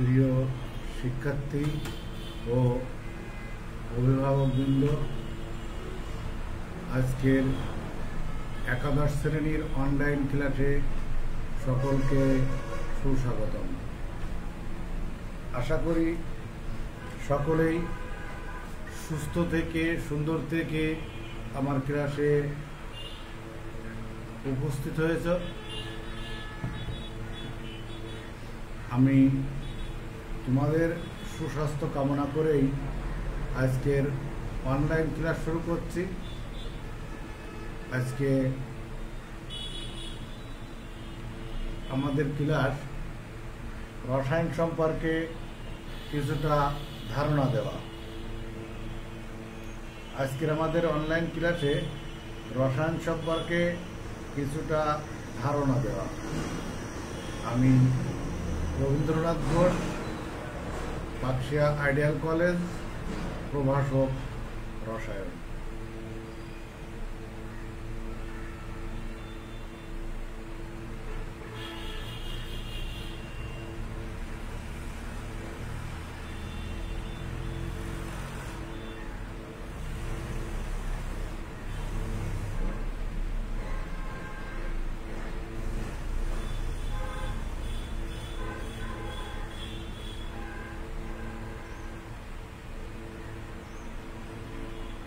প্রিয় শিক্ষার্থী ও অভিভাবকবৃন্দ, আজকের একাদশ শ্রেণীর অনলাইন ক্লাসে সকলকে সুস্বাগতম। আশা করি সকলেই সুস্থ থেকে সুন্দর থেকে আমার ক্লাসে উপস্থিত হয়েছ। আমি তোমাদের সুস্বাস্থ্য কামনা করেই আজকের অনলাইন ক্লাস শুরু করছি। আজকে আমাদের ক্লাস রসায়ন সম্পর্কে কিছুটা ধারণা দেওয়া। আজকের আমাদের অনলাইন ক্লাসে রসায়ন সম্পর্কে কিছুটা ধারণা দেওয়া। আমি রবীন্দ্রনাথ ঘোষ, পাকশিয়া আইডিয়াল কলেজ, প্রভাষক রসায়ন।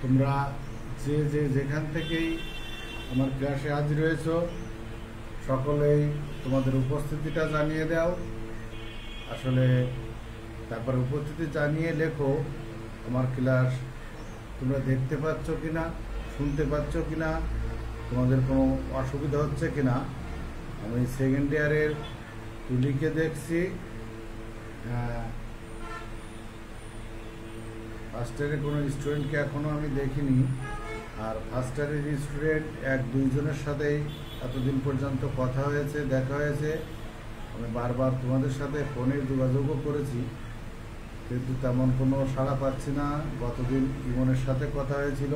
তোমরা যেখান থেকেই আমার ক্লাসে হাজির হয়েছ, সকলেই তোমাদের উপস্থিতিটা জানিয়ে দাও। আসলে তারপরে উপস্থিতি জানিয়ে লেখো আমার ক্লাস তোমরা দেখতে পাচ্ছ কিনা, শুনতে পাচ্ছ কিনা, তোমাদের কোনো অসুবিধা হচ্ছে কিনা। আমি সেকেন্ড ইয়ারের তুলিকে দেখছি, ফার্স্ট ইয়ারের কোনো স্টুডেন্টকে এখনও আমি দেখিনি। আর ফার্স্ট ইয়ারের স্টুডেন্ট 1-2 জনের সাথেই এতদিন পর্যন্ত কথা হয়েছে, দেখা হয়েছে। আমি বারবার তোমাদের সাথে ফোনে যোগাযোগও করেছি, কিন্তু তেমন কোনো সাড়া পাচ্ছি না। গতদিন ইমনের সাথে কথা হয়েছিল।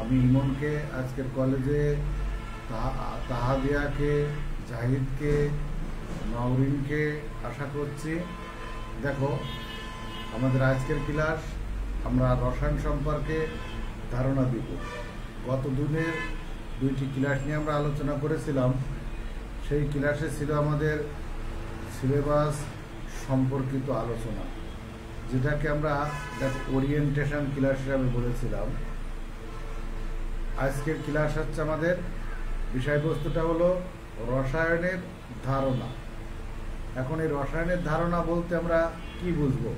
আমি ইমনকে আজকের কলেজে, তাহাদিয়াকে, জাহিদকে, নওরিনকে আশা করছি। দেখো, আমাদের আজকের ক্লাস আমরা রসায়ন সম্পর্কে ধারণা দিব। গত দিনের 2টি ক্লাস নিয়ে আমরা আলোচনা করেছিলাম। সেই ক্লাসে ছিল আমাদের সিলেবাস সম্পর্কিত আলোচনা, যেটাকে আমরা ওরিয়েন্টেশন ক্লাস হিসাবে বলেছিলাম। আজকের ক্লাস হচ্ছে আমাদের বিষয়বস্তুটা হলো রসায়নের ধারণা। এখন এই রসায়নের ধারণা বলতে আমরা কি বুঝবো?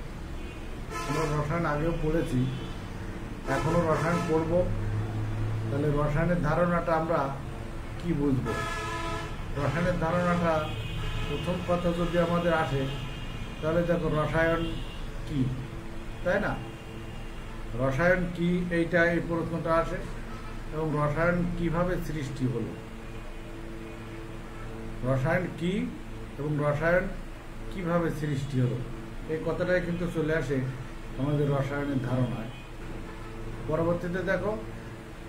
আমরা রসায়ন আগেও পড়েছি, এখনও রসায়ন পড়ব। তাহলে রসায়নের ধারণাটা আমরা কি বুঝবো? রসায়নের ধারণাটা প্রথম কথা যদি আমাদের আসে, তাহলে দেখো রসায়ন কি, তাই না? রসায়ন কি, এই প্রশ্নটা আসে। এবং রসায়ন কিভাবে সৃষ্টি হলো, রসায়ন কি এবং রসায়ন কিভাবে সৃষ্টি হলো, এই কথাটাই কিন্তু চলে আসে আমাদের রসায়নের ধারণায়। পরবর্তীতে দেখো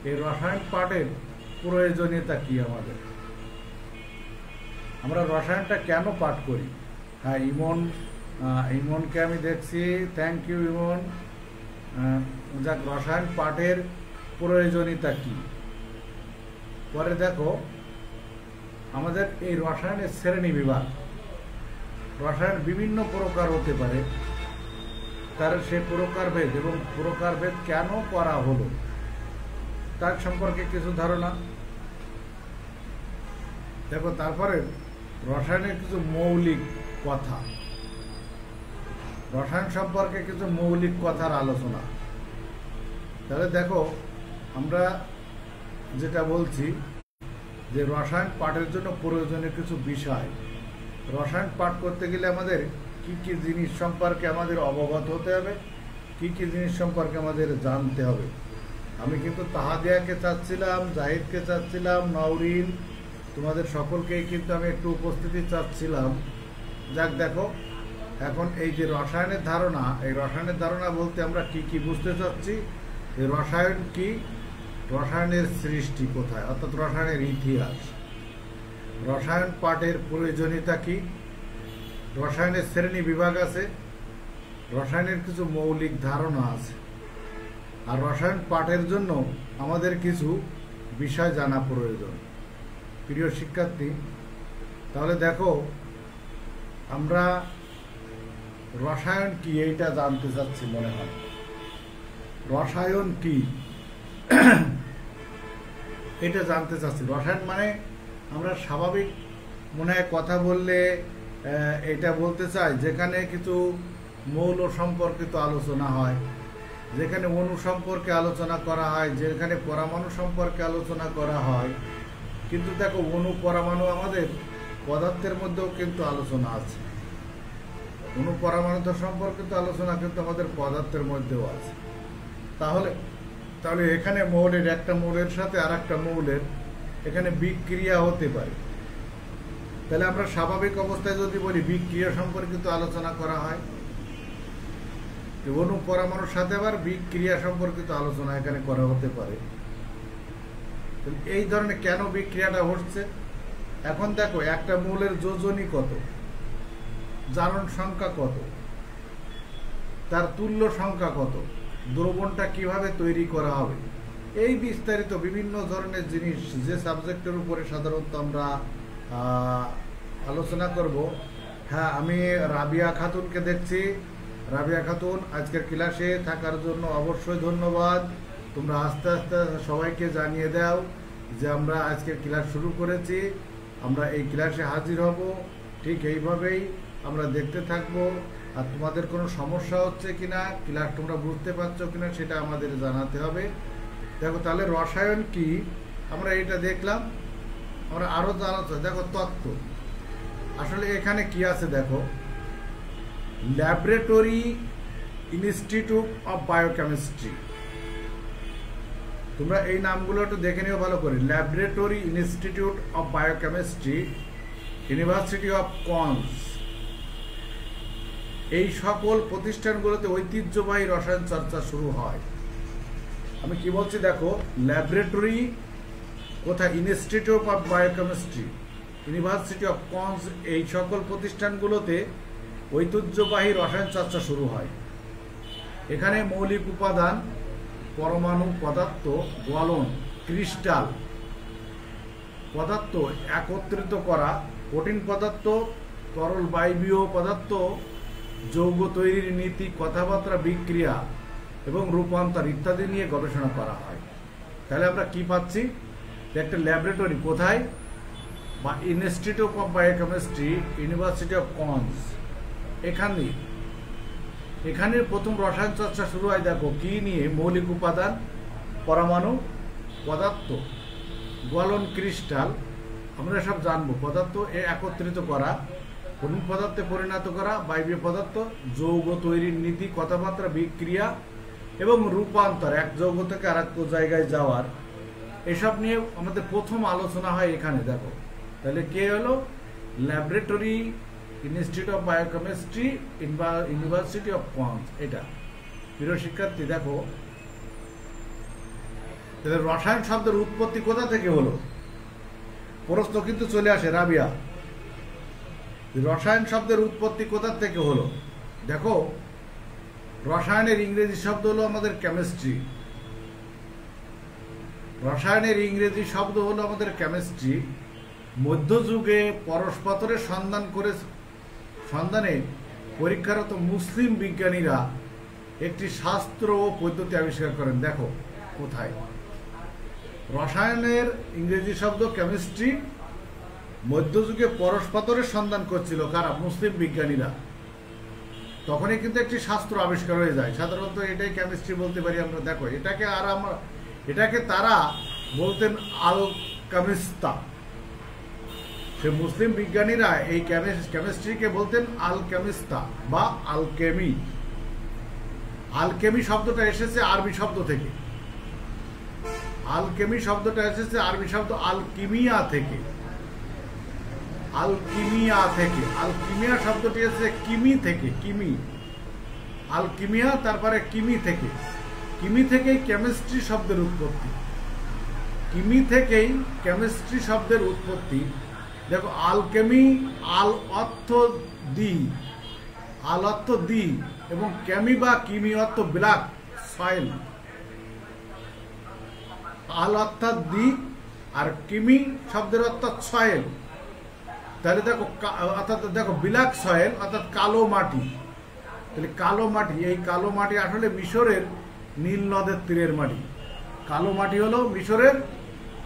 এই রসায়ন পাঠের প্রয়োজনীয়তা কি আমাদের, আমরা রসায়নটা কেন পাঠ করি। হ্যাঁ, ইমনকে আমি দেখছি, থ্যাংক ইউ ইমন। যাক, রসায়ন পাঠের প্রয়োজনীয়তা কি। পরে দেখো আমাদের এই রসায়নের শ্রেণী বিভাগ। রসায়ন বিভিন্ন প্রকার হতে পারে, তার সে প্রকারভেদ এবং প্রকারভেদ কেন করা হলো তার সম্পর্কে কিছু ধারণা দেখো। তারপরে রসায়নের কিছু মৌলিক কথা, রসায়ন সম্পর্কে কিছু মৌলিক কথার আলোচনা। তাহলে দেখো, আমরা যেটা বলছি যে রসায়ন পাঠের জন্য প্রয়োজনীয় কিছু বিষয়। রসায়ন পাঠ করতে গেলে আমাদের কি কি জিনিস সম্পর্কে আমাদের অবগত হতে হবে, কি কি জিনিস সম্পর্কে আমাদের জানতে হবে। আমি কিন্তু তাহাদিয়াকে চাচ্ছিলাম, জাহিদকে চাচ্ছিলাম, নওরিন, তোমাদের সকলকেই কিন্তু আমি একটু উপস্থিতি চাচ্ছিলাম। যাক, দেখো এখন এই যে রসায়নের ধারণা, এই রসায়নের ধারণা বলতে আমরা কি কি বুঝতে চাচ্ছি। এই রসায়ন কি, রসায়নের সৃষ্টি কোথায়, অর্থাৎ রসায়নের ইতিহাস, রসায়ন পাঠের প্রয়োজনীয়তা কি, রসায়নের শ্রেণী বিভাগ আছে, রসায়নের কিছু মৌলিক ধারণা আছে, আর রসায়ন পাঠের জন্য আমাদের কিছু বিষয় জানা প্রয়োজন। প্রিয় শিক্ষার্থী, তাহলে দেখো আমরা রসায়ন কি এইটা জানতে চাচ্ছি মনে হয়। রসায়ন কি এটা জানতে চাচ্ছি। রসায়ন মানে আমরা স্বাভাবিক মনে হয় কথা বললে এটা বলতে চাই যেখানে কিছু মৌল সম্পর্কিত আলোচনা হয়, যেখানে অণু সম্পর্কে আলোচনা করা হয়, যেখানে পরমাণু সম্পর্কে আলোচনা করা হয়। কিন্তু দেখো অণু পরমাণু আমাদের পদার্থের মধ্যেও কিন্তু আলোচনা আছে, অণু পরমাণু সম্পর্কিত আলোচনা কিন্তু আমাদের পদার্থের মধ্যেও আছে। তাহলে এখানে মৌলের একটা মৌলের সাথে আর একটা মৌলের এখানে বিক্রিয়া হতে পারে। তাহলে আমরা স্বাভাবিক অবস্থায় যদি বলি বিক্রিয়া সম্পর্কিত আলোচনা করা হয়, অণু পরমাণুর সাথে আবার বিক্রিয়া সম্পর্কিত আলোচনা এখানে করা হতে পারে। এই ধরনের কেন বিক্রিয়াটা হচ্ছে? এখন দেখো একটা মৌলের যোজনী কত, জারণ সংখ্যা কত, তার তুল্য সংখ্যা কত, দ্রবণটা কিভাবে তৈরি করা হবে, এই বিস্তারিত বিভিন্ন ধরনের জিনিস যে সাবজেক্টের উপরে সাধারণত আমরা আলোচনা করব। হ্যাঁ, আমি রাবিয়া খাতুনকে দেখছি। রাবিয়া খাতুন, আজকের ক্লাসে থাকার জন্য অবশ্যই ধন্যবাদ। তোমরা আস্তে আস্তে সবাইকে জানিয়ে দাও যে আমরা আজকের ক্লাস শুরু করেছি, আমরা এই ক্লাসে হাজির হব। ঠিক এইভাবেই আমরা দেখতে থাকবো। আর তোমাদের কোনো সমস্যা হচ্ছে কিনা, ক্লাস তোমরা বুঝতে পারছো কিনা সেটা আমাদের জানাতে হবে। দেখো তাহলে রসায়ন কি আমরা এটা দেখলাম, আমরা আরো জানাতে। দেখো তত্ত্ব আসলে এখানে কি আছে দেখো, ল্যাবরেটরি ইনস্টিটিউট অফ বায়োকেমিস্ট্রি। তোমরা এই নামগুলো একটু দেখে নিও ভালো করে। Laboratory institute of biochemistry, university of cons, এই সকল প্রতিষ্ঠানগুলোতে ঐতিহ্যবাহী রসায়ন চর্চা শুরু হয়। আমি কি বলছি দেখো, ল্যাবরেটরি কোথায়, institute of biochemistry, university of cons, এই সকল প্রতিষ্ঠানগুলোতে ঐতিহ্যবাহী রসায়ন চর্চা শুরু হয়। এখানে মৌলিক উপাদান, পরমাণু পদার্থ, গলন, ক্রিস্টাল পদার্থ একত্রিত করা, কঠিন পদার্থ, তরল বায়বীয় পদার্থ, যৌগ তৈরির নীতি, কথাবার্তা, বিক্রিয়া এবং রূপান্তর ইত্যাদি নিয়ে গবেষণা করা হয়। তাহলে আমরা কি পাচ্ছি, একটা ল্যাবরেটরি কোথায়, বা institute of biochemistry, university of cons, এখানে প্রথম রসায়ন চর্চা শুরু হয়। দেখো কি নিয়ে, মৌলিক উপাদান, পরমাণু পদার্থ, গলন, ক্রিস্টাল, আমরা সব জানবো। পদার্থ একত্রিত করা, কঠিন পদার্থে পরিণত করা, বায়বীয় পদার্থ, যৌগ তৈরির নীতি, কথাবার্তা, বিক্রিয়া এবং রূপান্তর, এক যৌগ থেকে আর এক জায়গায় যাওয়ার, এসব নিয়ে আমাদের প্রথম আলোচনা হয় এখানে। দেখো তাহলে কে হলো, laboratory institute of biochemistry, university of cons. এটা প্রিয় শিক্ষার্থী দেখো, রসায়ন শব্দের উৎপত্তি কোথা থেকে হলো, প্রশ্ন কিন্তু চলে আসে। রাবিয়া, রসায়ন শব্দের উৎপত্তি কোথা থেকে হলো? দেখো রসায়নের ইংরেজি শব্দ হলো আমাদের কেমিস্ট্রি। রসায়নের ইংরেজি শব্দ হলো আমাদের কেমিস্ট্রি। মধ্যযুগে পরস্পরের সন্ধানে পরীক্ষারত মুসলিম বিজ্ঞানীরা একটি শাস্ত্র ও পদ্ধতি আবিষ্কার করেন। দেখো কোথায়, রসায়নের ইংরেজি শব্দ কেমিস্ট্রি, মধ্যযুগে পরস্পরের সন্ধান করছিল কারা, মুসলিম বিজ্ঞানীরা। তখনই কিন্তু একটি শাস্ত্র আবিষ্কার হয়ে যায়। সাধারণত এটাই কেমিস্ট্রি বলতে পারি আমরা। দেখো এটাকে তারা বলতেন আলকেমিস্তা। সে মুসলিম বিজ্ঞানীরা এই কেমিস্ট্রিকে বলতেন আলকেমিস্তা বা আলকেমি। আলকেমি শব্দটা এসেছে আরবি শব্দ থেকে। আলকেমি শব্দটা এসেছে আরবি শব্দ আলকিমিয়া থেকে। আলকিমিয়া শব্দটি এসেছে কিমি থেকে। আলকিমিয়া, তারপরে কিমি থেকেই কেমিস্ট্রি শব্দের উৎপত্তি। দেখো আলকেমি, আল অর্থ দি, আল অর্থ দি, এবং কেমি বা কিমি অর্থ ব্ল্যাক সয়েল। আল অর্থাৎ দি আর কিমি শব্দের অর্থ সয়েল। তাহলে দেখো অর্থাৎ দেখো ব্ল্যাক সয়েল অর্থাৎ কালো মাটি। তাহলে কালো মাটি, এই কালো মাটি আসলে মিশরের নীল নদের তীরের মাটি। কালো মাটি হলো মিশরের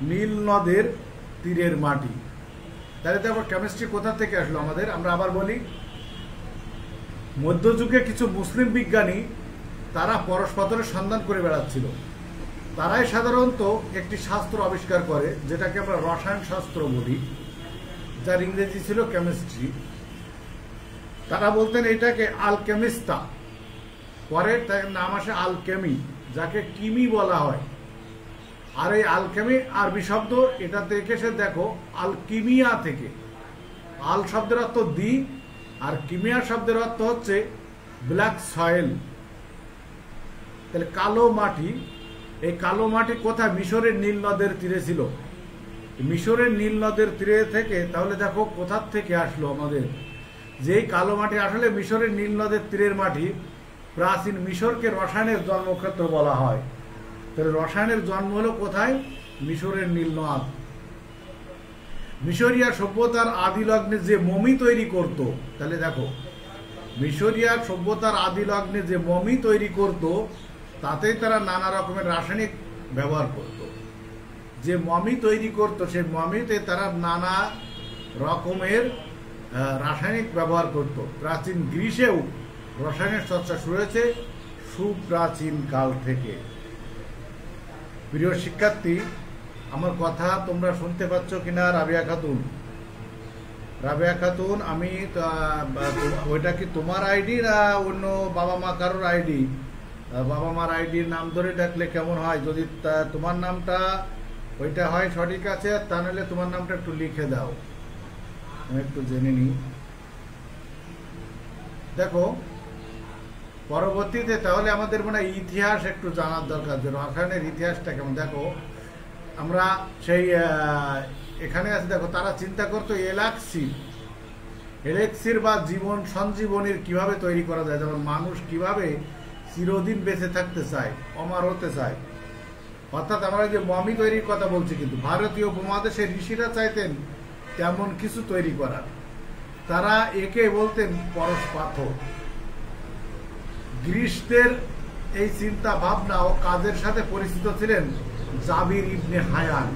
নীল নদের তীরের মাটি। তাহলে দেখো কেমিস্ট্রি কোথা থেকে আসলো আমাদের। আমরা আবার বলি, মধ্যযুগে কিছু মুসলিম বিজ্ঞানী তারা পরস্পরের সন্ধান করে বেড়াচ্ছিল। তারাই সাধারণত একটি শাস্ত্র আবিষ্কার করে যেটাকে আমরা রসায়ন শাস্ত্র বলি, যার ইংরেজি ছিল কেমিস্ট্রি। তারা বলতেন এটাকে আলকেমিস্তা, পরে তার নাম আসে আলকেমি, যাকে কিমি বলা হয়। আর এই আলকেমি আরবি শব্দ, এটা থেকে এসে দেখো আলকিমিয়া থেকে। আল শব্দের অর্থ দি আর কিমিয়া শব্দের অর্থ হচ্ছে ব্ল্যাক সয়েল। তাহলে কালো মাটি, এই কালো মাটি কোথায়? মিশরের নীল নদের তীরে ছিল। মিশরের নীল নদের তীরে থেকে তাহলে দেখো কোথার থেকে আসলো আমাদের, যেই কালো মাটি আসলে মিশরের নীল নদের তীরের মাটি। প্রাচীন মিশরকে রসায়নের জন্মক্ষেত্র বলা হয়। তাহলে রসায়নের জন্ম হলো কোথায়? মিশরের নীল নদ। মিশরিয়া সভ্যতার আদি লগ্নে যে মমি তৈরি করত, তাহলে দেখো মিশরিয়া সভ্যতার আদি লগ্নে যে মমি তৈরি করত, তাতেই তারা নানা রকমের রাসায়নিক ব্যবহার করত। যে মমি তৈরি করত সেই মমিতে তারা নানা রকমের রাসায়নিক ব্যবহার করত। প্রাচীন গ্রিসেও রসায়নের চর্চা শুরু হয়েছে সুপ্রাচীন কাল থেকে। প্রিয় শিক্ষার্থী, আমার কথা তোমরা শুনতে পাচ্ছ কিনা? রাবেয়া খাতুন, রাবেয়া খাতুন, আমি ওইটা কি তোমার আইডি না অন্য বাবা মা কারোর আইডি? বাবা মার আইডির নাম ধরে ডাকলে কেমন হয়? যদি তোমার নামটা ওইটা হয় সঠিক আছে, তাহলে তোমার নামটা একটু লিখে দাও, আমি একটু জেনে নিই। দেখো পরবর্তীতে তাহলে আমাদের মানে ইতিহাস একটু জানার দরকার, যে রসায়নের ইতিহাসটা কেমন। দেখো আমরা সেই এখানে আছে, দেখো তারা চিন্তা করতো এলেক্সির বা জীবন সঞ্জীবনীর কিভাবে তৈরি করা যায়, যেমন মানুষ কিভাবে চিরদিন বেঁচে থাকতে চায়, অমর হতে চায়। অর্থাৎ আমরা যে মমি তৈরির কথা বলছি, কিন্তু ভারতীয় উপমহাদেশের ঋষিরা চাইতেন তেমন কিছু তৈরি করার। তারা একে বলতেন পরশ পাথর। গ্রিসদের এই চিন্তা ভাবনা ও কাজের সাথে পরিচিত ছিলেন জাবির ইবনে হায়ান।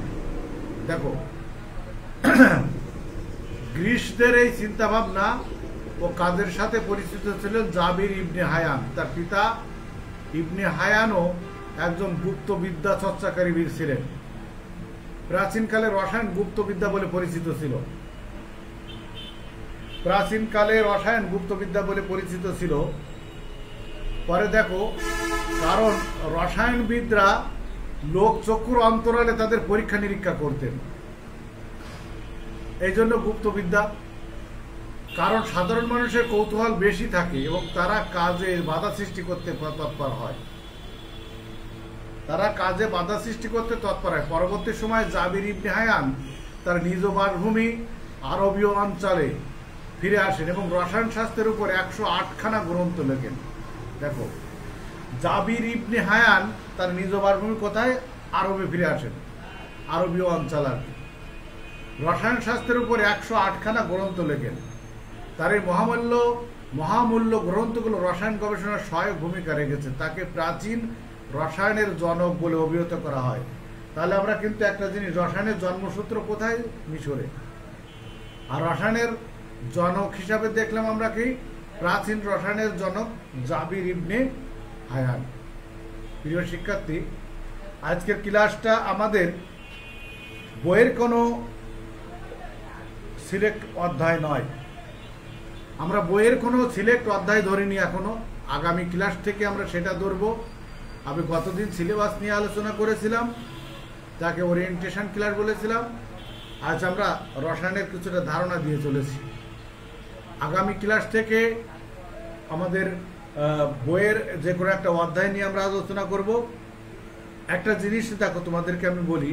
দেখো গ্রিসদের এই চিন্তা ভাবনা ও কাজের সাথে পরিচিত ছিলেন জাবির ইবনে হায়ান। তার পিতা ইবনে হায়ানও একজন গুপ্তবিদ্যা চর্চাকারী বীর ছিলেন। প্রাচীনকালে রসায়ন গুপ্তবিদ্যা বলে পরিচিত ছিল। প্রাচীনকালে রসায়ন গুপ্তবিদ্যা বলে পরিচিত ছিল। পরে দেখো, কারণ রসায়নবিদরা লোক চক্ষুর অন্তরালে তাদের পরীক্ষা নিরীক্ষা করতেন, এই জন্য গুপ্তবিদ্যা। কারণ সাধারণ মানুষের কৌতূহল বেশি থাকে এবং তারা কাজে বাধা সৃষ্টি করতে তৎপর হয়। তারা কাজে বাধা সৃষ্টি করতে তৎপর হয়। পরবর্তী সময়ে জাবির ইবনে হায়ান তার নিজ বাসভূমি আরবীয় অঞ্চলে ফিরে আসেন এবং রসায়ন শাস্ত্রের উপর 108খানা গ্রন্থ লেখেন। দেখো জাবির ইবনে হায়ান তার নিজ বাসভূমি কোথায়? আরবে ফিরে আসেন, আরবীয় অঞ্চল আর কি। রসায়ন শাস্ত্রের উপর 108খানা গ্রন্থ লেখেন। তার এই মহামূল্য গ্রন্থগুলো রসায়ন গবেষণার সহায়ক ভূমিকা রেখেছে। তাকে প্রাচীন রসায়নের জনক বলে অভিহিত করা হয়। তাহলে আমরা কিন্তু একটা জিনিস, রসায়নের জন্মসূত্র কোথায়? মিশরে। আর রসায়নের জনক হিসাবে দেখলাম আমরা কি? প্রাচীন রসায়নের জনক জাবির ইবনে হায়ান। প্রিয় শিক্ষার্থী, আজকের ক্লাসটা আমাদের বইয়ের কোনো সিলেক্ট অধ্যায় নয়। আমরা বইয়ের কোনো সিলেক্ট অধ্যায় ধরিনি এখনো। আগামী ক্লাস থেকে আমরা সেটা ধরব। আমি গতদিন সিলেবাস নিয়ে আলোচনা করেছিলাম, যাকে ওরিয়েন্টেশন ক্লাস বলেছিলাম। আজ আমরা রসায়নের কিছুটা ধারণা দিয়ে চলেছি। আগামী ক্লাস থেকে আমাদের বইয়ের যে কোনো একটা অধ্যায় নিয়ে আমরা আলোচনা করব। একটা জিনিস দেখো, তোমাদেরকে আমি বলি,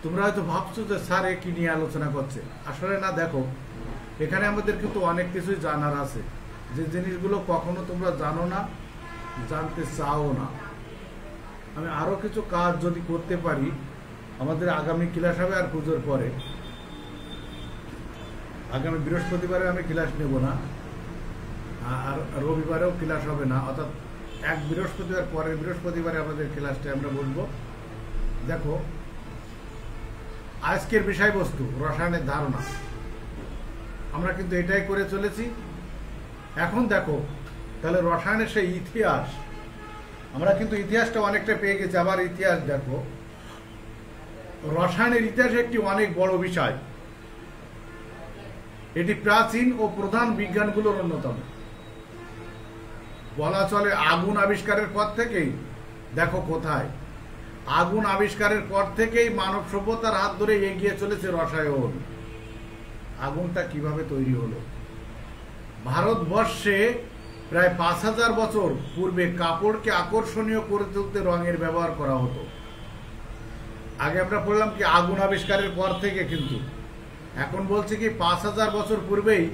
তোমরা হয়তো ভাবছো যে স্যার এ কি নিয়ে আলোচনা করছে। আসলে না, দেখো এখানে আমাদের কিন্তু অনেক কিছুই জানার আছে, যে জিনিসগুলো কখনো তোমরা জানো না, জানতে চাও না। আমি আরো কিছু কাজ যদি করতে পারি, আমাদের আগামী ক্লাস হবে আর পুজোর পরে, আগামী বৃহস্পতিবারে আমি ক্লাস নেব না, আর রবিবারেও ক্লাস হবে না, অর্থাৎ এক বৃহস্পতিবার পরের বৃহস্পতিবারে আমাদের ক্লাসটা আমরা বলবো। দেখো আজকের বিষয়বস্তু রসায়নের ধারণা, আমরা কিন্তু এটাই করে চলেছি। এখন দেখো তাহলে রসায়নের সেই ইতিহাস, আমরা কিন্তু ইতিহাসটা অনেকটা পেয়ে গেছি। আবার ইতিহাস দেখো, রসায়নের ইতিহাস একটি অনেক বড় বিষয়, এটি প্রাচীন ও প্রধান বিজ্ঞানগুলোর অন্যতম। বলা চলে আগুন আবিষ্কারের পর থেকেই, দেখো কোথায়, আগুন আবিষ্কারের পর থেকেই মানব সভ্যতার হাত ধরে এগিয়ে চলেছে রসায়ন। আগুনটা কিভাবে তৈরি হলো? ভারতবর্ষে প্রায় 5000 বছর পূর্বে কাপড়কে আকর্ষণীয় করে তুলতে রঙের ব্যবহার করা হতো। আগে আমরা পড়লাম কি আগুন আবিষ্কারের পর থেকে, কিন্তু এখন বলছে কি 5000 বছর পূর্বেই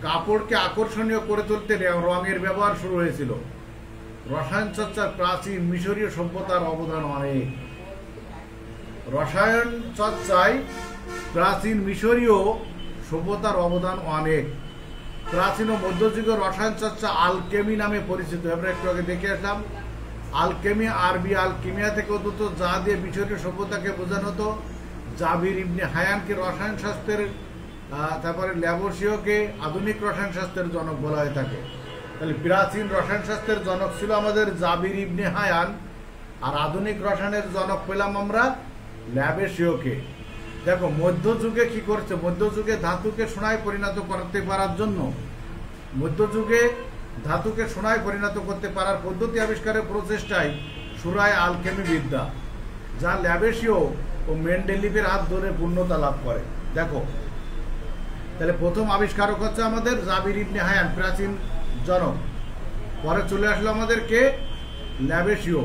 কাপড়কে আকর্ষণীয় করে তুলতে রঙের ব্যবহার শুরু হয়েছিল। রসায়ন চর্চার প্রাচীন মিশরীয় সভ্যতার অবদান অনেক। রসায়ন চর্চায় প্রাচীন মিশরীয় সভ্যতার অবদান অনেক। প্রাচীন ও মধ্যযুগের রসায়ন চর্চা আলকেমি নামে পরিচিত। আমরা একটু আগে দেখে আসলাম, আলকেমি আরবি আলকিমিয়া থেকে উদ্ভূত, যা দিয়ে মিশরীয় সভ্যতাকে বোঝানো হতো। জাবির ইবনে হায়ানকে রসায়ন শাস্ত্রের, তারপরে ল্যাবোসিওকে আধুনিক রসায়ন শাস্ত্রের জনক বলা হয়ে থাকে। তাহলে প্রাচীন রসায়ন শাস্ত্রের জনক ছিল আমাদের জাবির ইবনে হায়ান, আর আধুনিক রসায়নের জনক পেলাম আমরা ল্যাবোসিওকে। দেখো মধ্যযুগে কি করছে, মধ্যযুগে ধাতুকে সোনায় পরিণত করতে পারার জন্য, মধ্যযুগে ধাতুকে সোনায় পরিণত করতে পারার পদ্ধতি আবিষ্কারের প্রচেষ্টায় সুরায় আলকেমি বিদ্যা, যা ল্যাবোসিও ও মেন্ডেলিভের হাত ধরে পূর্ণতা লাভ করে। দেখো তাহলে প্রথম আবিষ্কারক হচ্ছে আমাদের জাবির ইবনে হায়ান, প্রাচীন জনক। পরে চলে আসলো আমাদের কে, ল্যাবোসিও।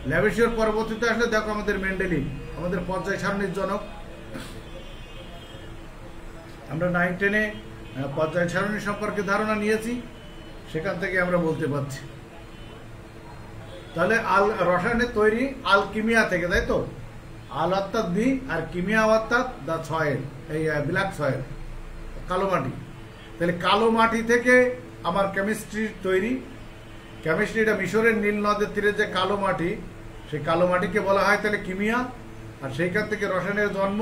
ল্যাবোসিওর পরবর্তীতে আসলে দেখো আমাদের মেন্ডেলিভ, আমাদের পর্যায় সারণীর জনক। আমরা 9-10-এ পর্যায় সারণী সম্পর্কে ধারণা নিয়েছি, সেখান থেকে আমরা বলতে পারছি। তাহলে রসায়নের তৈরি আলকিমিয়া থেকে, তাই তো? আল অর্থাৎ দি, আর কিমিয়া অর্থাৎ দা সয়েল, এই ব্ল্যাক সয়েল, কালো মাটি। তাহলে কালো মাটি থেকে আমার কেমিস্ট্রি তৈরি। কেমিস্ট্রিটা মিশরের নীল নদের তীরে যে কালো মাটি, সেই কালো মাটিকে বলা হয় তাহলে কিমিয়া, আর সেইখান থেকে রসায়নের জন্ম,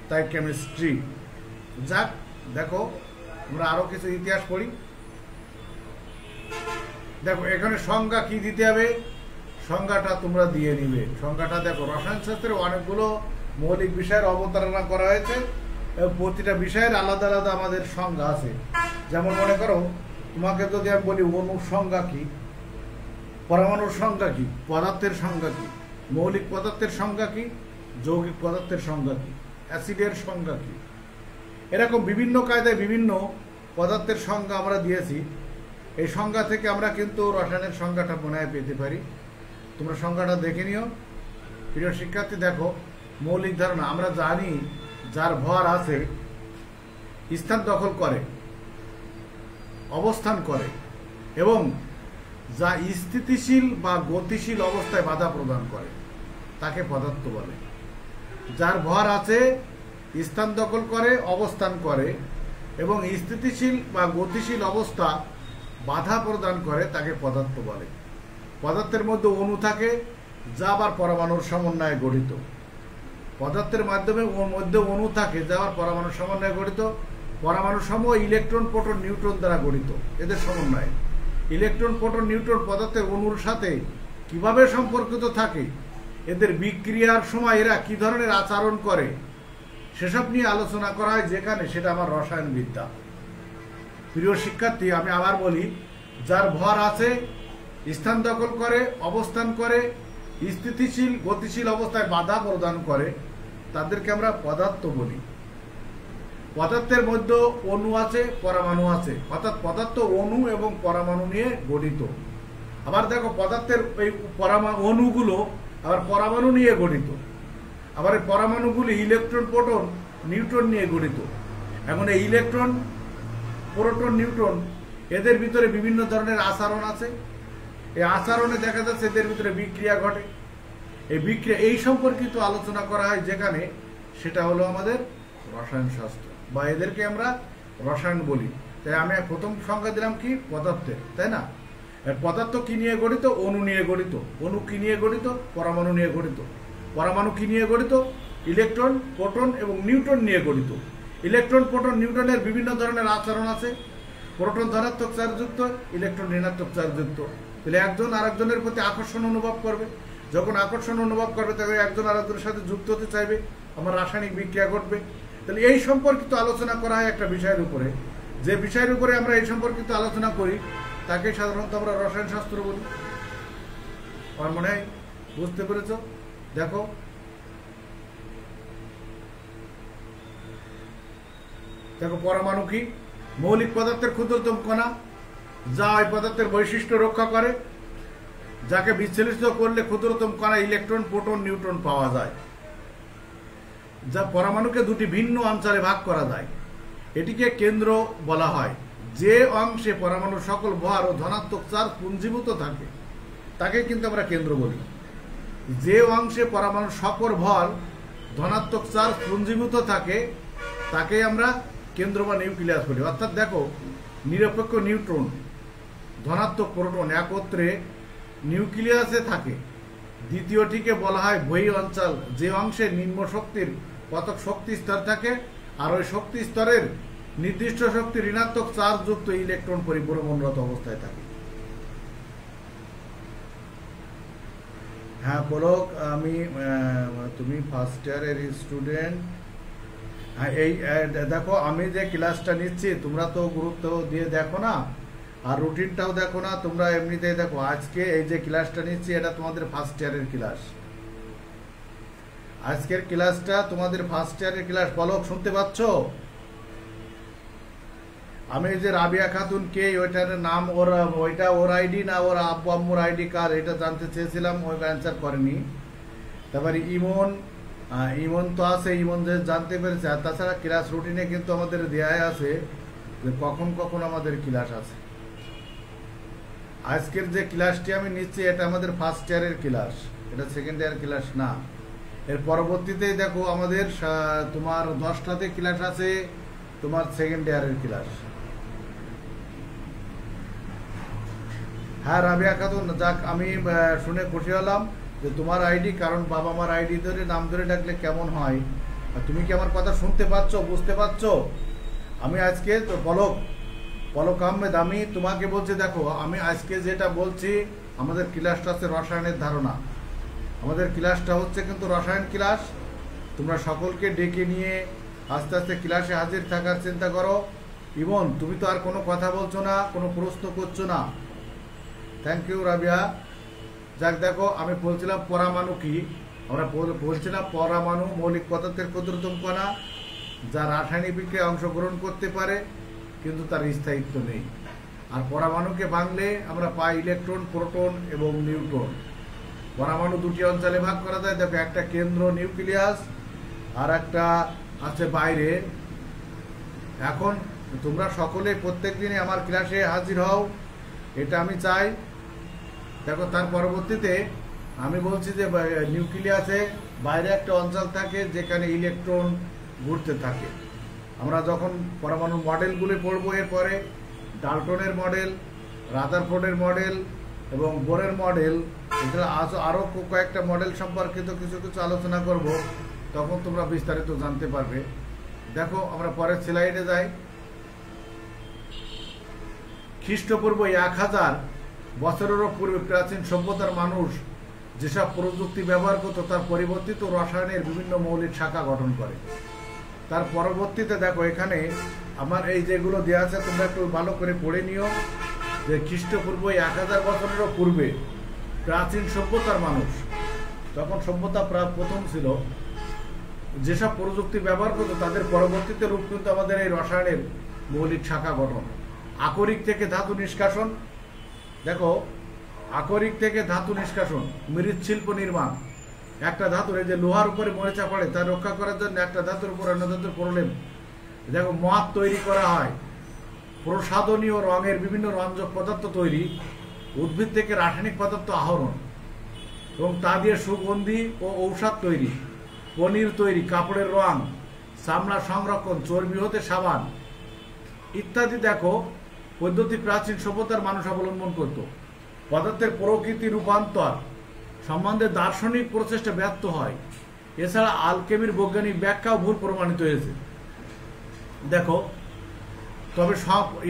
তাই কেমিস্ট্রি। যাক, দেখো আমরা আরো কিছু ইতিহাস পড়ি। দেখো এখানে সংজ্ঞা কি দিতে হবে, সংজ্ঞাটা তোমরা দিয়ে নিবে। সংজ্ঞাটা দেখো, রসায়ন শাস্ত্রে অনেকগুলো মৌলিক বিষয়ের অবতারণা করা হয়েছে, প্রতিটা বিষয়ের আলাদা আলাদা আমাদের সংজ্ঞা আছে। যেমন মনে করো তোমাকে যদি আমি বলি অণুর সংজ্ঞা কি, পরমাণুর সংজ্ঞা কি, পদার্থের সংজ্ঞা কি, মৌলিক পদার্থের সংজ্ঞা কি, যৌগিক পদার্থের সংজ্ঞা কি, অ্যাসিডের সংজ্ঞা কি, এরকম বিভিন্ন কায়দায় বিভিন্ন পদার্থের সংজ্ঞা আমরা দিয়েছি। এই সংজ্ঞা থেকে আমরা কিন্তু রসায়নের সংজ্ঞাটা মনে হয় পেতে পারি। তোমরা সংজ্ঞাটা দেখে নিও প্রিয় শিক্ষার্থী। দেখো মৌলিক ধারণা, আমরা জানি যার ভর আছে স্থান দখল করে, অবস্থান করে, এবং যা স্থিতিশীল বা গতিশীল অবস্থায় বাধা প্রদান করে তাকে পদার্থ বলে। যার ভর আছে, স্থান দখল করে, অবস্থান করে এবং স্থিতিশীল বা গতিশীল অবস্থা বাধা প্রদান করে তাকে পদার্থ বলে। পদার্থের মধ্যে অণু থাকে, যা আবার পরমাণুর সমন্বয়ে গঠিত। পদার্থের মাধ্যমে মধ্যে অণু থাকে, যা আবার পরমাণুর সমন্বয়ে গঠিত। পরমাণু সমূহ ইলেকট্রন, প্রোটন, নিউট্রন দ্বারা গঠিত, এদের সমন্বয়ে। ইলেকট্রন, প্রোটন, নিউট্রন পদার্থের অণুর সাথে কিভাবে সম্পর্কিত থাকে, এদের বিক্রিয়ার সময় এরা কি ধরনের আচরণ করে, সেসব নিয়ে আলোচনা করা হয়, যেখানে সেটা আমার রসায়ন বিদ্যা। প্রিয় শিক্ষার্থী, আমি আবার বলি, যার ভর আছে, স্থান দখল করে, অবস্থান করে, স্থিতিশীল গতিশীল অবস্থায় বাধা প্রদান করে, তাদেরকে আমরা পদার্থ বলি। পদার্থের মধ্যে অণু আছে, পরমাণু আছে, অর্থাৎ পদার্থ অণু এবং পরমাণু নিয়ে গঠিত। আবার দেখো পদার্থের এই অণুগুলো আবার পরমাণু নিয়ে গঠিত। আবার এই পরমাণুগুলি ইলেকট্রন, প্রোটন, নিউট্রন নিয়ে গঠিত। এখন এই ইলেকট্রন, প্রোটন, নিউট্রন এদের ভিতরে বিভিন্ন ধরনের আচরণ আছে। এই আচরণে দেখা যাচ্ছে এদের ভিতরে বিক্রিয়া ঘটে। এই বিক্রিয়া এই সম্পর্কিত আলোচনা করা হয় যেখানে, সেটা হলো আমাদের রসায়ন শাস্ত্র, বা এদেরকে আমরা রসায়ন বলি। তাই আমি প্রথম সংজ্ঞা দিলাম কি, পদার্থের, তাই না? পদার্থ কি নিয়ে গঠিত? অণু নিয়ে গঠিত। অণু কি নিয়ে গঠিত? পরমাণু নিয়ে গঠিত। পরমাণু কি নিয়ে গঠিত? ইলেকট্রন, প্রোটন এবং নিউট্রন নিয়ে গঠিত। ইলেকট্রন, প্রোটন, নিউট্রনের বিভিন্ন ধরনের আচরণ আছে। প্রোটন ধনাত্মক চার্জযুক্ত, ইলেকট্রন ঋণাত্মক চার্জযুক্ত। তাহলে একজন আরেকজনের প্রতি আকর্ষণ অনুভব করবে। যখন আকর্ষণ অনুভব করবে তখন একজন আরেকজনের সাথে যুক্ত হতে চাইবে, আমার রাসায়নিক বিক্রিয়া ঘটবে। তাহলে এই সম্পর্কিত আলোচনা করা হয় একটা বিষয়ের উপরে। যে বিষয়ের উপরে আমরা এই সম্পর্কিত আলোচনা করি তাকে সাধারণত আমরা রসায়ন শাস্ত্র বলি। আমার মনে হয় বুঝতে পেরেছ। দেখো, দেখো পরমাণু কি? মৌলিক পদার্থের ক্ষুদ্রতম কণা, যা ওই পদার্থের বৈশিষ্ট্য রক্ষা করে, যাকে বিচ্ছিন্ন করলে ক্ষুদ্রতম কণা ইলেকট্রন, প্রোটন, নিউট্রন পাওয়া যায়। যা পরমাণুকে দুটি ভিন্ন অঞ্চলে ভাগ করা যায়। এটিকে কেন্দ্র বলা হয়। যে অংশে পরমাণুর সকল ভর ও ধনাত্মক চার্জ পুঞ্জীভূত থাকে তাকে কিন্তু আমরা কেন্দ্র বলি। যে অংশে পরমাণুর সকল ভর, ধনাত্মক চার্জ পুঞ্জীভূত থাকে তাকে আমরা কেন্দ্র বা নিউক্লিয়াস বলি। অর্থাৎ দেখো, নিরপেক্ষ নিউট্রন, ধনাত্মক প্রোটন একত্রে নিউক্লিয়াসে থাকে। দ্বিতীয়টিকে বলা হয় বহি অঞ্চল, যে অংশে নিম্ন শক্তির কতক শক্তি স্তর থাকে আর ওই শক্তি স্তরের নির্দিষ্ট শক্তি ঋণাত্মক চার্জ যুক্ত ইলেকট্রন পরিভ্রমণরত অবস্থায় থাকে। হ্যাঁ পলক, তুমি ফার্স্ট ইয়ারের স্টুডেন্ট। এই দেখো, আমি যে ক্লাসটা নিচ্ছি তোমরা তো গুরুত্ব দিয়ে দেখো না, আর রুটিনটাও দেখো না। তোমরা এমনিতেই দেখো, আজকে এই যে ক্লাসটা নিচ্ছি এটা তোমাদের ফার্স্ট ইয়ারের ক্লাস। আজকের ক্লাসটা তোমাদের ফার্স্ট ইয়ারের ক্লাস। পলক, শুনতে পাচ্ছ? আমি যে রাবিয়া খাতুন কে, ওইটার নাম, ওইটা ওর আইডি না ওর আব্বু আম্মুর আইডি কার্ড, এটা জানতে চেয়েছিলাম, ওই অ্যান্সার করেনি। তারপরে ইমন, ইমন তো আছে, ইমন যে জানতে পেরেছে। আর তাছাড়া ক্লাস রুটিনে কিন্তু আমাদের দেয়া আছে যে কখন কখন আমাদের ক্লাস আছে। আজকের যে ক্লাসটি আমি নিচ্ছি এটা আমাদের ফার্স্ট ইয়ারের ক্লাস, এটা সেকেন্ড ইয়ার ক্লাস না। এর পরবর্তীতেই দেখো আমাদের তোমার 10টাতে ক্লাস আছে, তোমার সেকেন্ড ইয়ারের ক্লাস। হ্যাঁ রাবিয়া খাতুন, যাক আমি শুনে খুশি হলাম যে তোমার আইডি, কারণ বাবা মার আইডি ধরে নাম ধরে ডাকলে কেমন হয়। তুমি কি আমার কথা শুনতে পাচ্ছ, বুঝতে পারছ? আমি আজকে তো পলক আহমেদ, আমি তোমাকে বলছি, দেখো আমি আজকে যেটা বলছি, আমাদের ক্লাসটা হচ্ছে রসায়নের ধারণা। আমাদের ক্লাসটা হচ্ছে কিন্তু রসায়ন ক্লাস। তোমরা সকলকে ডেকে নিয়ে আস্তে আস্তে ক্লাসে হাজির থাকার চিন্তা করো। ইমন, তুমি তো আর কোনো কথা বলছো না, কোনো প্রশ্ন করছো না। Thank you Rabia. যাক, দেখো আমি বলছিলাম পরমাণু কি, আমরা বলছিলাম পরমাণু মৌলিক পদার্থের ক্ষুদ্রতম কণা, যা রাসায়নিক বিক্রিয়ায় অংশগ্রহণ করতে পারে কিন্তু তার স্থায়িত্ব নেই। আর পরমাণুকে ভাঙলে আমরা পাই ইলেকট্রন, প্রোটন এবং নিউট্রন। পরমাণু দুটি অঞ্চলে ভাগ করা যায়। দেখো, একটা কেন্দ্র নিউক্লিয়াস আর একটা আছে বাইরে। এখন তোমরা সকলে প্রত্যেক দিনে আমার ক্লাসে হাজির হও, এটা আমি চাই। দেখো, তার পরবর্তীতে আমি বলছি যে নিউক্লিয়াসে বাইরে একটা অঞ্চল থাকে যেখানে ইলেকট্রন ঘুরতে থাকে। আমরা যখন পরমাণুর মডেলগুলি পড়বো, এরপরে ডাল্টনের মডেল, রাদারফোর্ডের মডেল এবং বোরের মডেল, এছাড়া আরও কয়েকটা মডেল সম্পর্কিত কিছু কিছু আলোচনা করব, তখন তোমরা বিস্তারিত জানতে পারবে। দেখো, আমরা পরের স্লাইডে যাই। খ্রিস্টপূর্ব 1000 বছরেরও পূর্বে প্রাচীন সভ্যতার মানুষ যেসব প্রযুক্তি ব্যবহার করত তার পরিবর্তিত রসায়নের বিভিন্ন মৌলিক শাখা গঠন করে। তার পরবর্তীতে দেখো, এখানে আমার এই যেগুলো দেওয়া আছে তোমরা একটু ভালো করে পড়ে নিও, যে খ্রিস্টপূর্ব 1000 বছরেরও পূর্বে প্রাচীন সভ্যতার মানুষ, তখন সভ্যতা প্রথম ছিল, যেসব প্রযুক্তি ব্যবহার করতো তাদের পরবর্তীতে রূপ কিন্তু আমাদের এই রসায়নের মৌলিক শাখা গঠন। আকরিক থেকে ধাতু নিষ্কাশন, দেখো আকরিক থেকে ধাতু নিষ্কাশন, মৃৎশিল্প নির্মাণ, একটা ধাতুর, এই যে লোহার উপরে মরিচা পড়ে, তা রক্ষা করার জন্য একটা ধাতুর উপর অন্য ধাতুর প্রলেপ, দেখো মদ তৈরি করা হয়, প্রসাধনীয় রঙের বিভিন্ন রঞ্জক পদার্থ তৈরি, উদ্ভিদ থেকে রাসায়নিক পদার্থ আহরণ এবং তা দিয়ে সুগন্ধি ও ঔষধ তৈরি, পনির তৈরি, কাপড়ের রং, চামড়া সংরক্ষণ, চর্বি হতে সাবান ইত্যাদি দেখো পদ্ধতি প্রাচীন সভ্যতার মানুষ অবলম্বন করত। পদার্থের প্রকৃতি রূপান্তর সম্বন্ধে দার্শনিক প্রচেষ্টা ব্যর্থ হয়। এছাড়া আলকেমির বৈজ্ঞানিক ব্যাখ্যাও ভুল প্রমাণিত হয়েছে। দেখো, তবে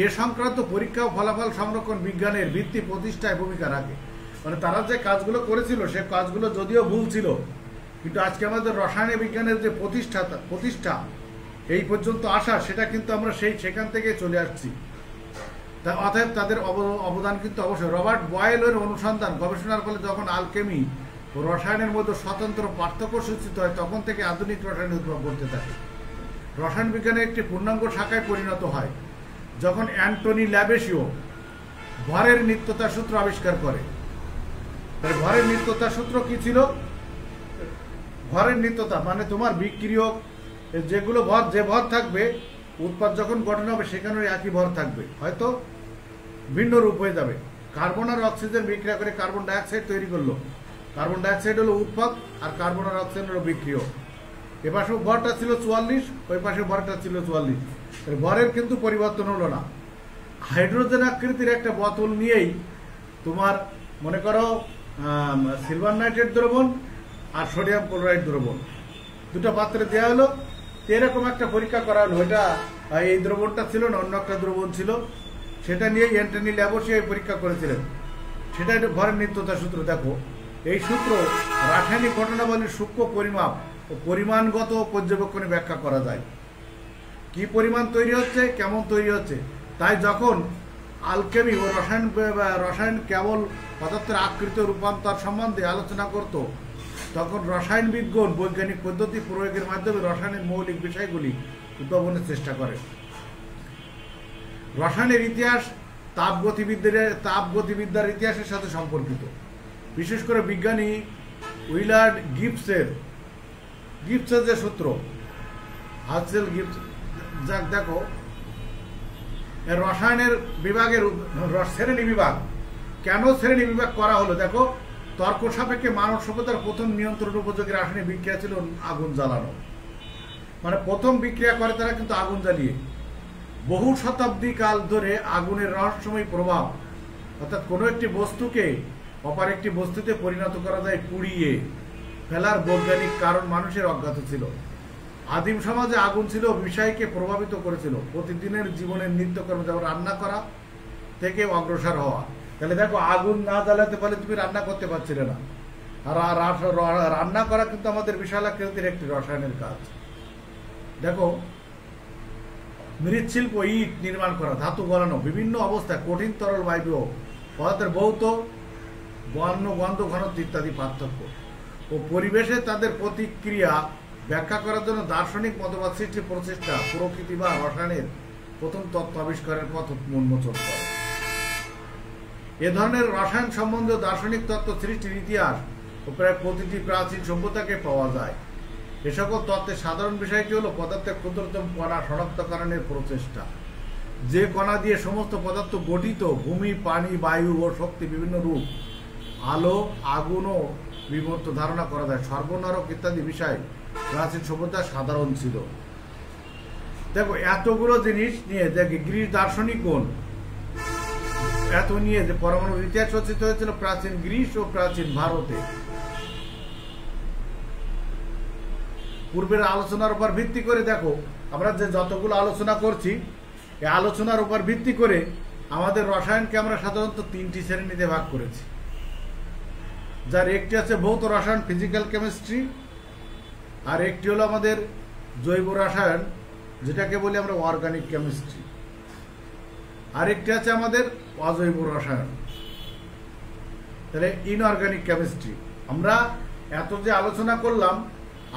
এ সংক্রান্ত পরীক্ষা ও ফলাফল সংরক্ষণ বিজ্ঞানের ভিত্তি প্রতিষ্ঠায় ভূমিকা রাখে। মানে তারা যে কাজগুলো করেছিল সে কাজগুলো যদিও ভুল ছিল, কিন্তু আজকে আমাদের রসায়ন বিজ্ঞানের যে প্রতিষ্ঠা এই পর্যন্ত আসা, সেটা কিন্তু আমরা সেখান থেকে চলে আসছি। অতএব তাদের অবদান কিন্তু অবশ্যই। রবার্ট বয়েলের অনুসন্ধান গবেষণার ফলে যখন আলকেমি ও রসায়নের মধ্যে স্বতন্ত্র পার্থক্য সূচিত হয়, তখন থেকে আধুনিক রসায়ন উদ্ভব করতে থাকে। রসায়ন বিজ্ঞানের একটি পূর্ণাঙ্গ শাখায় পরিণত হয় যখন অ্যান্টনি ল্যাবেসিও ভরের নিত্যতার সূত্র আবিষ্কার করে। ভরের নিত্যতার সূত্র কি ছিল? ভরের নিত্যতা মানে তোমার বিক্রিয়ক যেগুলো যে ভর থাকবে, উৎপাদ যখন গঠন হবে সেখানে একই ভর থাকবে, হয়তো ভিন্ন রূপ হয়ে যাবে। কার্বন আর অক্সিজেন বিক্রিয়া করে কার্বন ডাইঅক্সাইড তৈরি করলো। কার্বন ডাইঅক্সাইড হলো উৎপাদ আর কার্বন আর অক্সিজেন হলো বিক্রিয়ক। এ পাশে ভরটা ছিল 44, ওই পাশে ভরটা ছিল 44। ভরের কিন্তু পরিবর্তন হলো না। হাইড্রোজেন আকৃতির একটা বোতল নিয়েই তোমার মনে করো সিলভার নাইট্রেট দ্রবণ আর সোডিয়াম ক্লোরাইড দ্রবণ দুটো পাত্রে দেওয়া হলো। এরকম একটা পরীক্ষা করা হলো, ওইটা এই দ্রবণটা ছিল না, অন্য একটা দ্রবণ ছিল, সেটা নিয়ে অ্যান্টনি ল্যাবোসিও পরীক্ষা করেছিলেন। সেটা একটা ভরের নিত্যতার সূত্র। দেখো, এই সূত্র রাসায়নিক ঘটনাবলীর সূক্ষ্ম পরিমাপ ও পরিমাণগত পর্যবেক্ষণে ব্যাখ্যা করা যায়। কি পরিমাণ তৈরি হচ্ছে, কেমন তৈরি হচ্ছে। তাই যখন আলকেমি ও রসায়ন কেবল পদার্থের আকৃতি রূপান্তর সম্বন্ধে আলোচনা করত, তখন রসায়ন বিজ্ঞান বৈজ্ঞানিক পদ্ধতি প্রয়োগের মাধ্যমে রসায়নের মৌলিক বিষয়গুলি উদ্ভাবনের চেষ্টা করে। রসায়নের ইতিহাস তাপগতিবিদ্যার ইতিহাসের সাথে সম্পর্কিত। বিশেষ করে বিজ্ঞানী উইলার্ড গিবসের যে সূত্র হাসেল গিবস, যাক দেখো রসায়নের বিভাগের শ্রেণী বিভাগ, কেন শ্রেণী বিভাগ করা হলো? দেখো, তর্ক সাপেক্ষে মানব সভ্যতার প্রথম নিয়ন্ত্রণ উপযোগী রাসায়নিক বিক্রিয়া ছিল আগুন জ্বালানো। মানে প্রথম বিক্রিয়া করে তারা কিন্তু আগুন জ্বালিয়ে। বহু শতাব্দী কাল ধরে আগুনের রহস্যময় প্রভাব, অর্থাৎ কোনো একটি বস্তুকে অপর একটি বস্তুতে পরিণত করা যায় পুড়িয়ে ফেলার বৈজ্ঞানিক কারণ মানুষের অজ্ঞাত ছিল। আদিম সমাজে আগুন ছিল বিষয়কে প্রভাবিত করেছিল, প্রতিদিনের জীবনের নিত্যকর্ম, যেমন রান্না করা থেকে অগ্রসর হওয়া। তাহলে দেখো, আগুন না জ্বালাতে পারলে তুমি রান্না করতে পারছিলে না। আর রান্না করা কিন্তু আমাদের বিশাল আকৃতির একটি রসায়নের কাজ। দেখো, মৃৎশিল্প, ইট নির্মাণ করা, ধাতু গলানো, বিভিন্ন অবস্থায় কঠিন তরল বায়ু পদার্থের ভৌত বর্ণ গন্ধ ঘনত্ব ইত্যাদি পার্থক্য ও পরিবেশে তাদের প্রতিক্রিয়া ব্যাখ্যা করার জন্য দার্শনিক মতবাদ সৃষ্টির প্রচেষ্টা প্রকৃতি বা রসায়নের প্রথম তত্ত্ব আবিষ্কারের পথ উন্মোচন করে। এ ধরনের রসায়ন সম্বন্ধীয় দার্শনিক তত্ত্ব সৃষ্টির ইতিহাস ও প্রায় প্রতিটি প্রাচীন সভ্যতাকে পাওয়া যায়। এ সকল তত্ত্বের সাধারণ বিষয়টি হলো পদার্থের ক্ষুদ্রতম কণা শনাক্তকরণের প্রচেষ্টা। যে কণা দিয়ে সমস্ত পদার্থ গঠিত, ভূমি, পানি, বায়ু ও শক্তি বিভিন্ন রূপ, আলো, আগুন ও বিবর্ত ধারণা করা যায়। সর্বনরক ইত্যাদি বিষয় প্রাচীন সভ্যতা সাধারণ ছিল। দেখো, এতগুলো জিনিস নিয়ে দেখি গ্রিস দার্শনিকগণ এত নিয়ে যে পরমাণুর ইতিহাস রচিত হয়েছিল প্রাচীন গ্রিস ও প্রাচীন ভারতে। পূর্বের আলোচনার উপর ভিত্তি করে দেখো, আমরা যে যতগুলো আলোচনা করছি, এই আলোচনার উপর ভিত্তি করে আমাদের রসায়নকে আমরা সাধারণত তিনটি শ্রেণীতে ভাগ করেছি। যার একটি আছে ভৌত রসায়ন, ফিজিক্যাল কেমিস্ট্রি, আর একটি হলো আমাদের জৈব রসায়ন, যেটাকে বলি আমরা অর্গানিক কেমিস্ট্রি, আর একটি আছে আমাদের অজৈব রসায়ন, তাহলে ইনঅর্গানিক কেমিস্ট্রি। আমরা এত যে আলোচনা করলাম,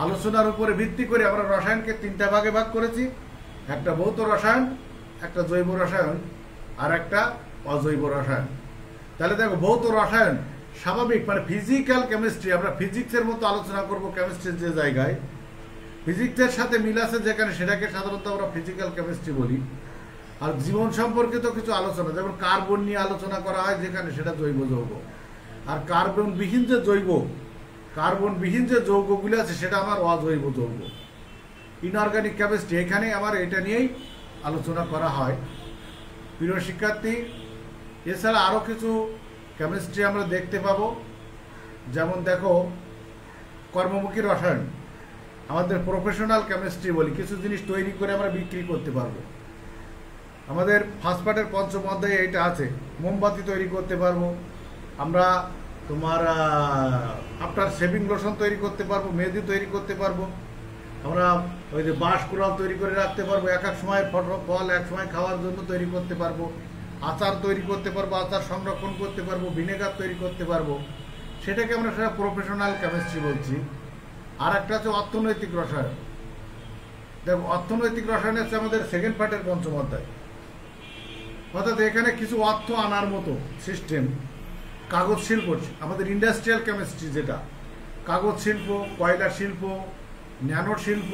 আলোচনার উপরে ভিত্তি করে আমরা রসায়নকে তিনটা ভাগে ভাগ করেছি। একটা ভৌত রসায়ন, একটা জৈব রসায়ন, আর একটা অজৈব রসায়ন। তাহলে দেখো, ভৌত রসায়ন স্বাভাবিক মানে ফিজিক্যাল কেমিস্ট্রি, আমরা ফিজিক্সের মতো আলোচনা করব কেমিস্ট্রির যে জায়গায় ফিজিক্সের সাথে মিল আছে যেখানে, সেটাকে সাধারণত আমরা ফিজিক্যাল কেমিস্ট্রি বলি। আর জীবন সম্পর্কিত কিছু আলোচনা, যেমন কার্বন নিয়ে আলোচনা করা হয় যেখানে, সেটা জৈব যৌগ। আর কার্বনবিহীন যে যৌগগুলো আছে সেটা আমার অজৈব যৌগ। ইনঅর্গানিক কেমিস্ট্রি, এখানে আমার এটা নিয়েই আলোচনা করা হয়। প্রিয় শিক্ষার্থী, এছাড়া আরও কিছু কেমিস্ট্রি আমরা দেখতে পাবো। যেমন দেখো, কর্মমুখী রসায়ন, আমাদের প্রফেশনাল কেমিস্ট্রি বলি, কিছু জিনিস তৈরি করে আমরা বিক্রি করতে পারবো। আমাদের ফার্স্ট পার্টের পঞ্চম অধ্যায়ে এটা আছে, মোমবাতি তৈরি করতে পারবো আমরা, তোমার আফটার শেভিং লোশন তৈরি করতে পারবো, মেহেদি তৈরি করতে পারবো আমরা, ওই যে বাঁশ কুড়াল তৈরি করে রাখতে পারবো, এক এক সময় ফল এক সময় খাওয়ার জন্য তৈরি করতে পারবো, আচার তৈরি করতে পারবো, আচার সংরক্ষণ করতে পারবো, ভিনেগার তৈরি করতে পারবো। সেটাকে আমরা সেটা প্রফেশনাল কেমিস্ট্রি বলছি। আর একটা আছে অর্থনৈতিক রসায়ন। দেখো, অর্থনৈতিক রসায়ন হচ্ছে আমাদের সেকেন্ড পার্টের পঞ্চম অধ্যায়। অর্থাৎ এখানে কিছু অর্থ আনার মতো সিস্টেম। কাগজ শিল্প, আমাদের ইন্ডাস্ট্রিয়াল কেমিস্ট্রি যেটা, কাগজ শিল্প, কয়লা শিল্প, ন্যানো শিল্প,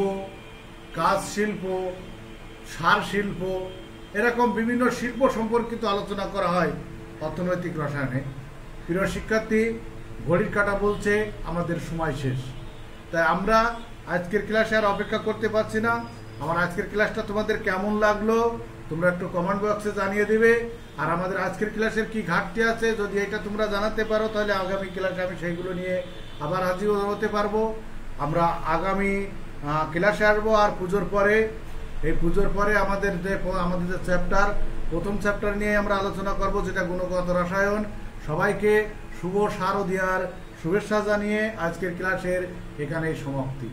কাঁচ শিল্প, সার শিল্প, এরকম বিভিন্ন শিল্প সম্পর্কিত আলোচনা করা হয় অর্থনৈতিক রসায়নে। প্রিয় শিক্ষার্থী, ঘড়ির কাঁটা বলছে আমাদের সময় শেষ, তাই আমরা আজকের ক্লাসে আর অপেক্ষা করতে পারছি না। আমার আজকের ক্লাসটা তোমাদের কেমন লাগলো তোমরা একটু কমেন্ট বক্সে জানিয়ে দেবে। আর আমাদের আজকের ক্লাসের কি ঘাটতি আছে, যদি এটা তোমরা জানাতে পারো, তাহলে আগামী ক্লাসে আমি সেইগুলো নিয়ে আবার হাজির হতে পারবো। আমরা আগামী ক্লাসে আসবো। আর পুজোর পরে, এই পুজোর পরে আমাদের যে চ্যাপ্টার, প্রথম চ্যাপ্টার নিয়ে আমরা আলোচনা করব, যেটা গুণগত রসায়ন। সবাইকে শুভ শারদীয়ার শুভেচ্ছা জানিয়ে আজকের ক্লাসের এখানেই সমাপ্তি।